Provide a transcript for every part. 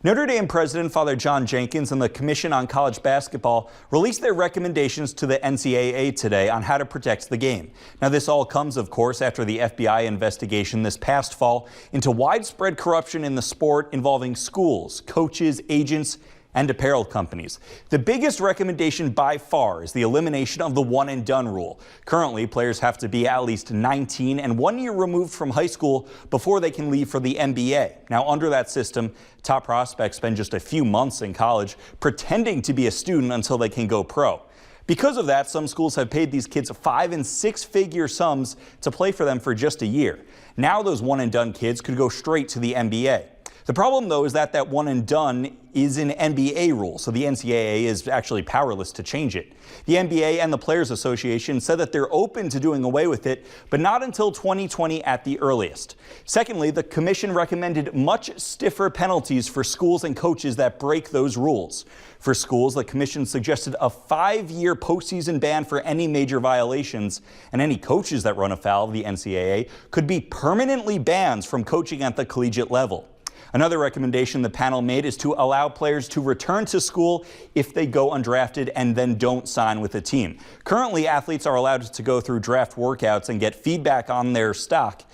Notre Dame President Father John Jenkins and the Commission on College Basketball released their recommendations to the NCAA today on how to protect the game. Now, this all comes, of course, after the FBI investigation this past fall into widespread corruption in the sport involving schools, coaches, agents, and apparel companies. The biggest recommendation by far is the elimination of the one-and-done rule. Currently, players have to be at least 19 and 1 year removed from high school before they can leave for the NBA. Now, under that system, top prospects spend just a few months in college pretending to be a student until they can go pro. Because of that, some schools have paid these kids 5- and 6-figure sums to play for them for just a year. Now those one-and-done kids could go straight to the NBA. The problem, though, is that one and done is an NBA rule, so the NCAA is actually powerless to change it. The NBA and the Players Association said that they're open to doing away with it, but not until 2020 at the earliest. Secondly, the commission recommended much stiffer penalties for schools and coaches that break those rules. For schools, the commission suggested a 5-year postseason ban for any major violations, and any coaches that run afoul of the NCAA could be permanently banned from coaching at the collegiate level. Another recommendation the panel made is to allow players to return to school if they go undrafted and then don't sign with a team. Currently, athletes are allowed to go through draft workouts and get feedback on their stock,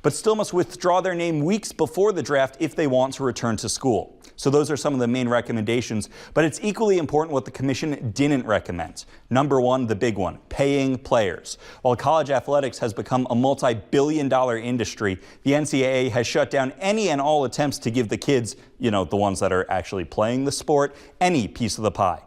but still must withdraw their name weeks before the draft if they want to return to school. So those are some of the main recommendations, but it's equally important what the commission didn't recommend. Number one, the big one, paying players. While college athletics has become a multi-billion-dollar industry, the NCAA has shut down any and all attempts to give the kids, the ones that are actually playing the sport, any piece of the pie.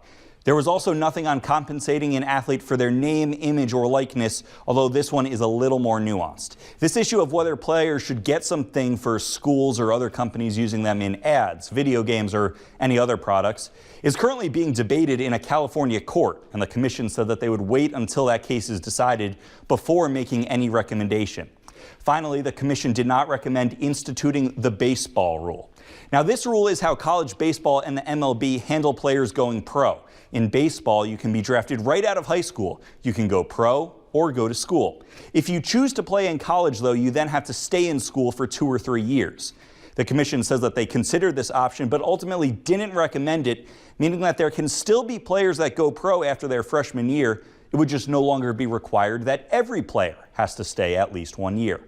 There was also nothing on compensating an athlete for their name, image, or likeness, although this one is a little more nuanced. This issue of whether players should get something for schools or other companies using them in ads, video games, or any other products is currently being debated in a California court, and the commission said that they would wait until that case is decided before making any recommendation. Finally, the commission did not recommend instituting the baseball rule. Now, this rule is how college baseball and the MLB handle players going pro. In baseball, you can be drafted right out of high school. You can go pro or go to school. If you choose to play in college, though, you then have to stay in school for 2 or 3 years. The commission says that they considered this option, but ultimately didn't recommend it, meaning that there can still be players that go pro after their freshman year. It would just no longer be required that every player has to stay at least 1 year.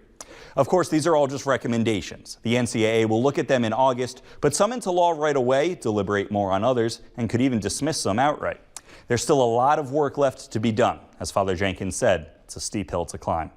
Of course, these are all just recommendations. The NCAA will look at them in August, put some into law right away, deliberate more on others, and could even dismiss some outright. There's still a lot of work left to be done. As Father Jenkins said, it's a steep hill to climb.